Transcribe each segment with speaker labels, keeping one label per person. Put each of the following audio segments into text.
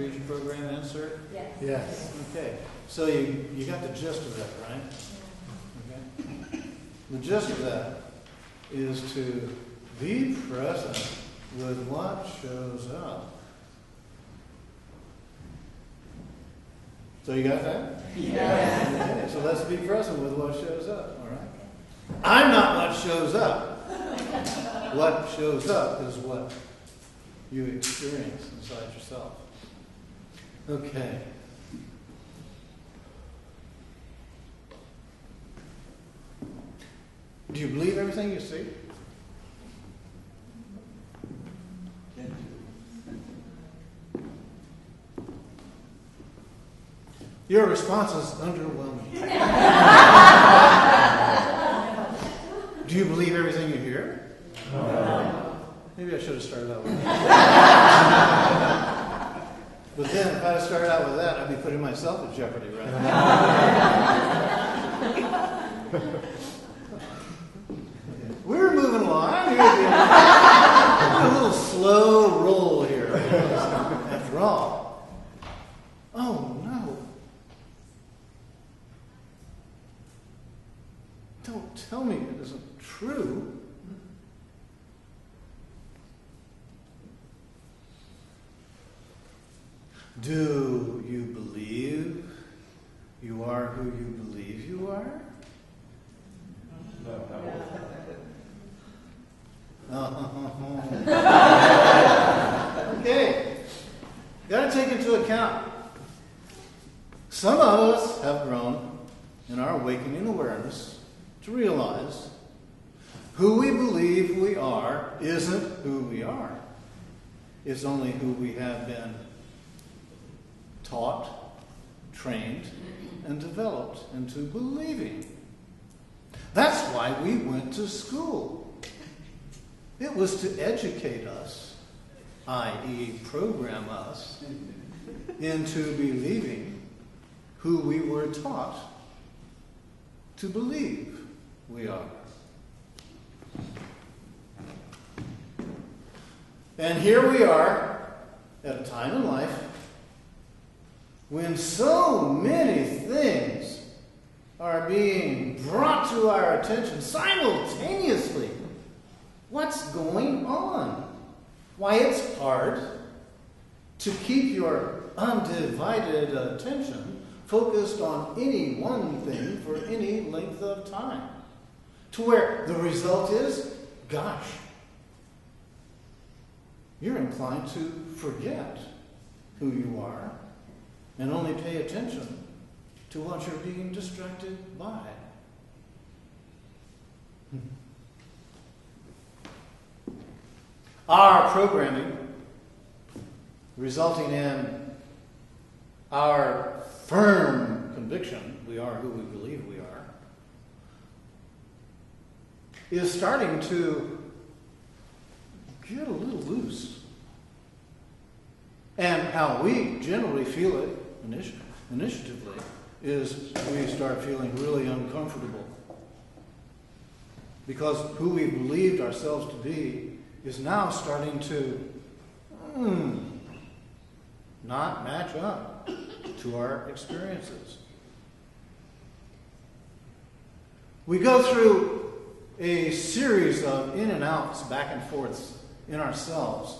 Speaker 1: read your program insert?
Speaker 2: Yes.
Speaker 3: Yes.
Speaker 1: Okay. So you got the gist of that, right? Okay. The gist of that is to be present with what shows up. So you got that?
Speaker 2: Yes.
Speaker 1: Okay, so let's be present with what shows up, all right? I'm not what shows up. What shows up is what you experience inside yourself. Okay. Do you believe everything you see? Your response is underwhelming. Do you believe everything you hear?
Speaker 3: No.
Speaker 1: Maybe I should have started out with that. But then, if I had started out with that, I'd be putting myself at jeopardy right now. We're moving along. I'm here to be a little slow roll here. After all. Oh, no. Don't tell me it isn't true. Do you believe you are who you believe you are? Okay. Got to take into account. Some of us have grown in our awakening awareness to realize who we believe we are isn't who we are. It's only who we have been taught, trained, and developed into believing. That's why we went to school. It was to educate us, i.e. program us, into believing who we were taught to believe we are. And here we are at a time in life when so many things are being brought to our attention simultaneously. What's going on? Why, it's hard to keep your undivided attention focused on any one thing for any length of time. To where the result is, gosh, you're inclined to forget who you are and only pay attention to what you're being distracted by. Our programming, resulting in our firm conviction we are who we believe we are, is starting to get a little loose. And how we generally feel it initiatively is we start feeling really uncomfortable. Because who we believed ourselves to be is now starting to not match up to our experiences. We go through a series of in and outs, back and forths in ourselves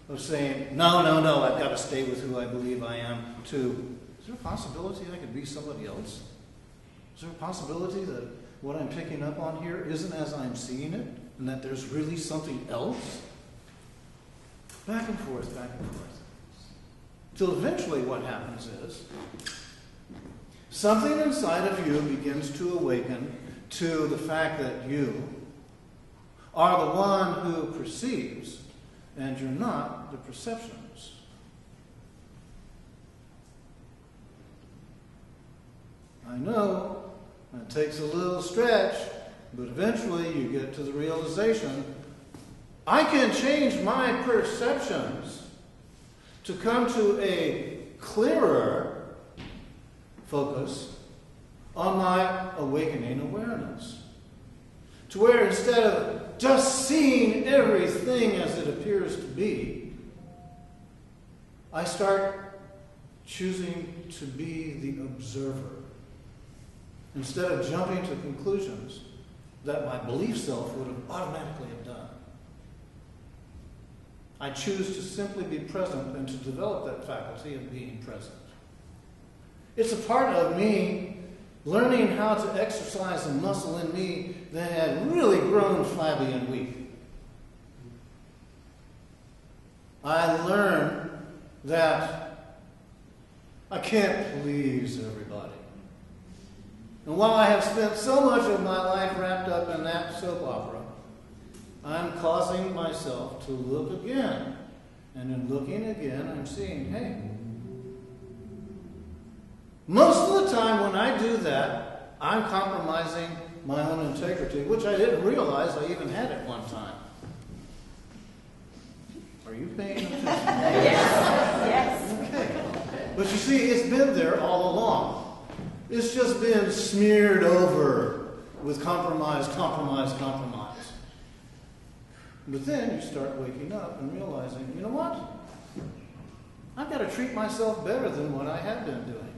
Speaker 1: of saying, no, I've got to stay with who I believe I am, to, is there a possibility I could be somebody else? Is there a possibility that what I'm picking up on here isn't as I'm seeing it, and that there's really something else? Back and forth, back and forth. Till eventually what happens is, something inside of you begins to awaken to the fact that you are the one who perceives, and you're not the perceptions. I know it takes a little stretch, but eventually you get to the realization, I can change my perceptions to come to a clearer focus on my awakening awareness. To where instead of just seeing everything as it appears to be, I start choosing to be the observer instead of jumping to conclusions that my belief self would have automatically have done. I choose to simply be present and to develop that faculty of being present. It's a part of me learning how to exercise a muscle in me that had really grown flabby and weak. I learned that I can't please everybody. And while I have spent so much of my life wrapped up in that soap opera, I'm causing myself to look again. And in looking again, I'm seeing, hey, most of the time when I do that, I'm compromising my own integrity, which I didn't realize I even had at one time. Are you paying attention?
Speaker 2: Yes.
Speaker 1: Okay. But you see, it's been there all along. It's just been smeared over with compromise. But then you start waking up and realizing, you know what? I've got to treat myself better than what I have been doing.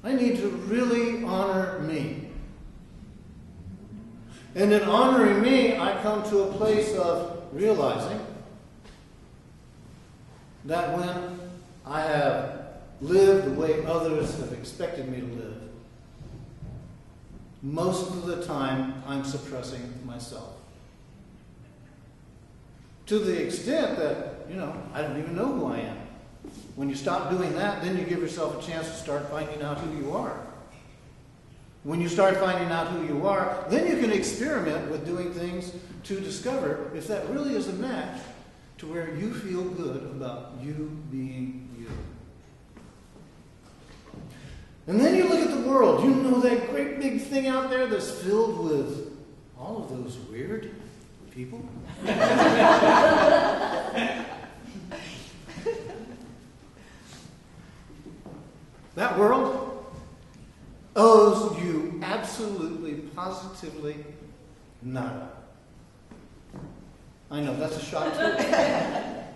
Speaker 1: I need to really honor me. And in honoring me, I come to a place of realizing that when I have lived the way others have expected me to live, most of the time I'm suppressing myself. To the extent that, I don't even know who I am. When you stop doing that, then you give yourself a chance to start finding out who you are. When you start finding out who you are, then you can experiment with doing things to discover if that really is a match to where you feel good about you being you. And then you look at the world. You know that great big thing out there that's filled with all of those weird people? That world owes you absolutely, positively nada. I know, that's a shock too.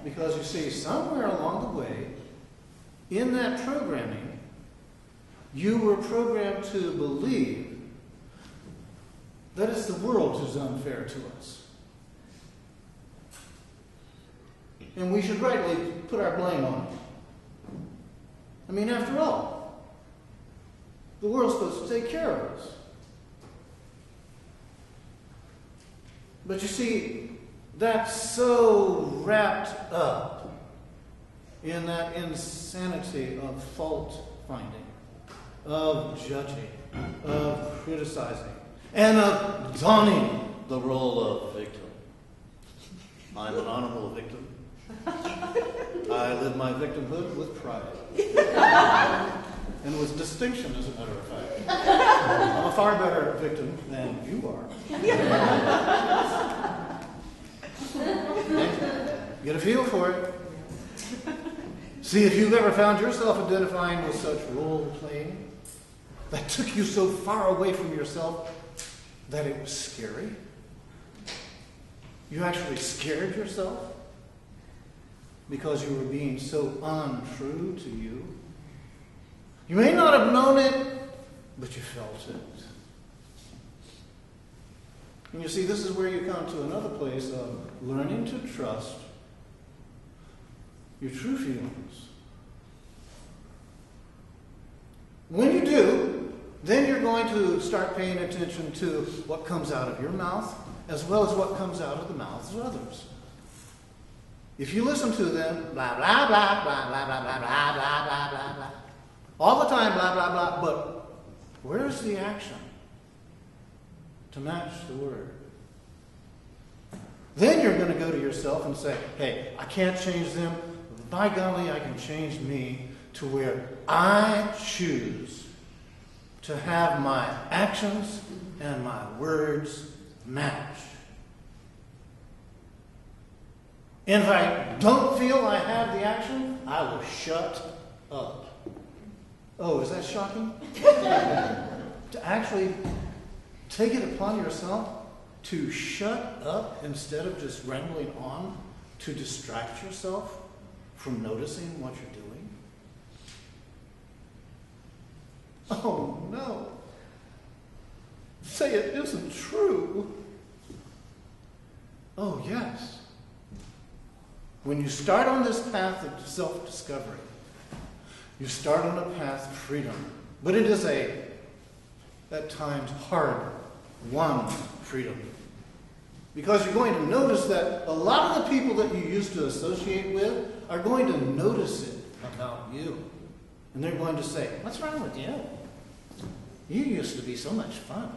Speaker 1: Because you see, somewhere along the way, in that programming, you were programmed to believe that it's the world who's unfair to us. And we should rightly put our blame on it. I mean, after all, the world's supposed to take care of us. But you see, that's so wrapped up in that insanity of fault finding, of judging, of criticizing, and of donning the role of victim. I'm an honorable victim. I live my victimhood with pride. And with distinction, as a matter of fact. I'm a far better victim than you are. Get a feel for it. See, if you've ever found yourself identifying with such role-playing that took you so far away from yourself that it was scary, you actually scared yourself because you were being so untrue to you. You may not have known it, but you felt it. And you see, this is where you come to another place of learning to trust your true feelings. When you do, then you're going to start paying attention to what comes out of your mouth as well as what comes out of the mouths of others. If you listen to them, blah, blah, blah, blah, blah, blah, blah, blah, blah, blah, blah, blah, all the time, blah, blah, blah, but where's the action to match the word? Then you're going to go to yourself and say, hey, I can't change them. By golly, I can change me to where I choose to have my actions and my words match. And if I don't feel I have the action, I will shut up. Oh, is that shocking? To actually take it upon yourself to shut up instead of just rambling on to distract yourself from noticing what you're doing. Oh no. Say it isn't true. Oh yes. When you start on this path of self-discovery, you start on a path of freedom. But it is at times, hard-won freedom. Because you're going to notice that a lot of the people that you used to associate with are going to notice it about you. And they're going to say, "What's wrong with you? You used to be so much fun."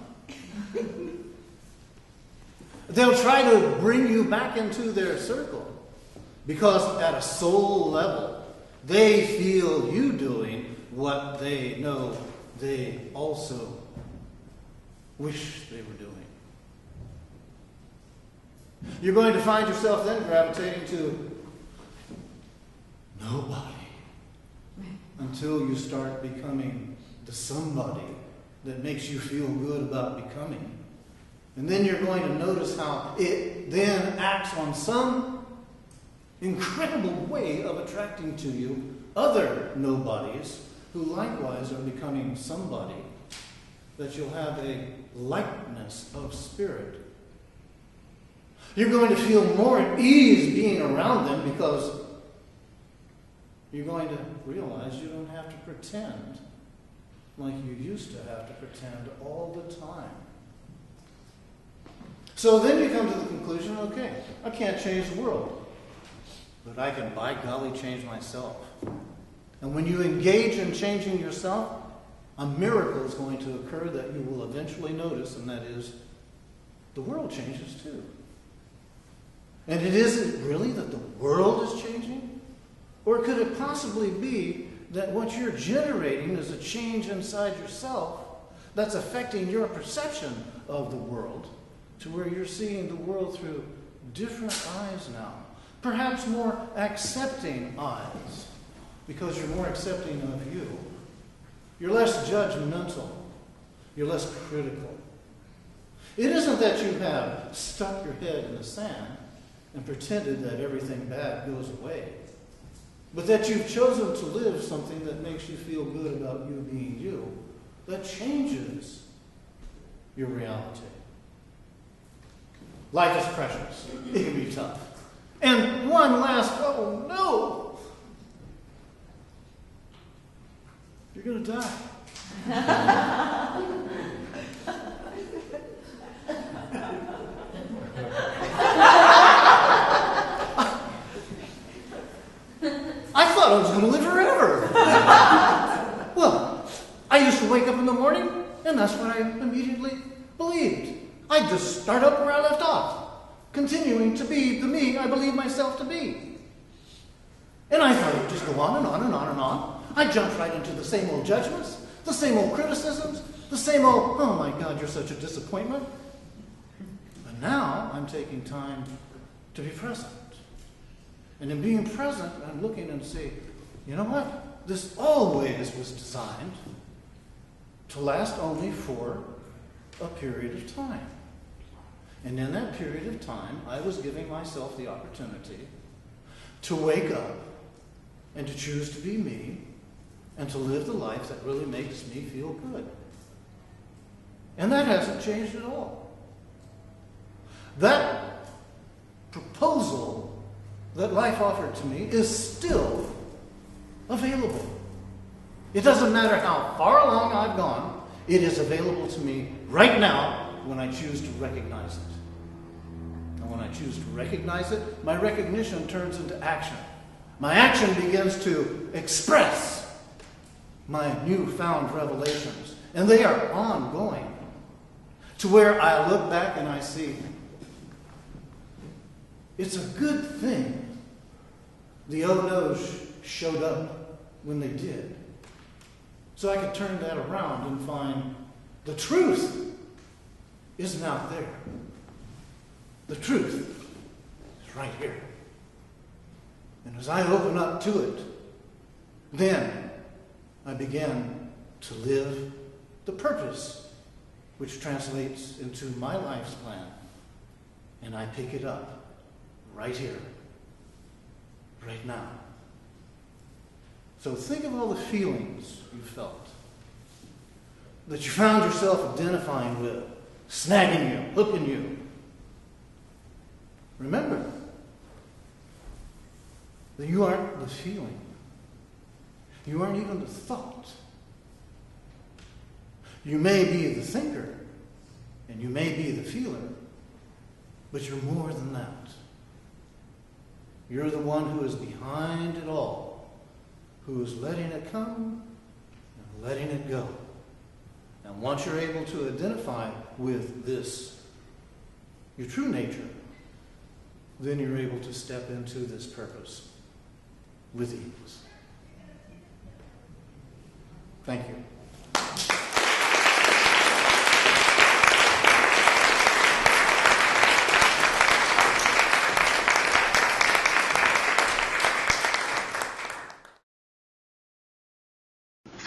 Speaker 1: They'll try to bring you back into their circle because at a soul level, they feel you doing what they know they also wish they were doing. You're going to find yourself then gravitating to nobody until you start becoming the somebody that makes you feel good about becoming. And then you're going to notice how it then acts on some incredible way of attracting to you other nobodies who likewise are becoming somebody, that you'll have a likeness of spirit. You're going to feel more at ease being around them because you're going to realize you don't have to pretend like you used to have to pretend all the time. So then you come to the conclusion, okay, I can't change the world, but I can, by golly, change myself. And when you engage in changing yourself, a miracle is going to occur that you will eventually notice, and that is the world changes too. And it isn't really that the world is changing? Or could it possibly be that what you're generating is a change inside yourself that's affecting your perception of the world to where you're seeing the world through different eyes now? Perhaps more accepting eyes, because you're more accepting of you. You're less judgmental. You're less critical. It isn't that you have stuck your head in the sand and pretended that everything bad goes away, but that you've chosen to live something that makes you feel good about you being you, that changes your reality. Life is precious. It can be tough. And one last, oh no! You're going to die. I thought I was going to live forever. Well, I used to wake up in the morning, and that's what I immediately believed. I'd just start up where I left off, continuing to be the me I believe myself to be. And I thought it would just go on and on and on and on. I jumped right into the same old judgments, the same old criticisms, the same old, "Oh my God, you're such a disappointment." But now I'm taking time to be present. And in being present, I'm looking and see, you know what? This always was designed to last only for a period of time. And in that period of time, I was giving myself the opportunity to wake up and to choose to be me and to live the life that really makes me feel good. And that hasn't changed at all. That proposal that life offered to me is still available. It doesn't matter how far along I've gone, it is available to me right now when I choose to recognize it. And when I choose to recognize it, my recognition turns into action. My action begins to express my newfound revelations. And they are ongoing. To where I look back and I see, it's a good thing the oh-no's showed up when they did. So I could turn that around and find the truth isn't out there. The truth is right here. And as I open up to it, then I begin to live the purpose, which translates into my life's plan. And I pick it up right here, right now. So think of all the feelings you felt. that you found yourself identifying with, snagging you, hooking you. Remember that you aren't the feeling. You aren't even the thought. You may be the thinker, and you may be the feeler, but you're more than that. You're the one who is behind it all, who is letting it come and letting it go. And once you're able to identify with this, your true nature, then you're able to step into this purpose with ease. Thank you.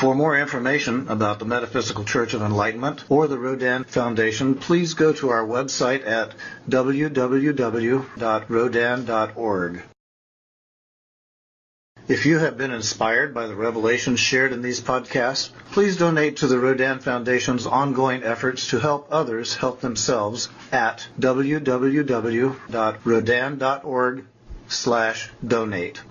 Speaker 3: For more information about the Metaphysical Church of Enlightenment or the Rodin Foundation, please go to our website at www.rodin.org. If you have been inspired by the revelations shared in these podcasts, please donate to the Rodin Foundation's ongoing efforts to help others help themselves at www.rodin.org/donate.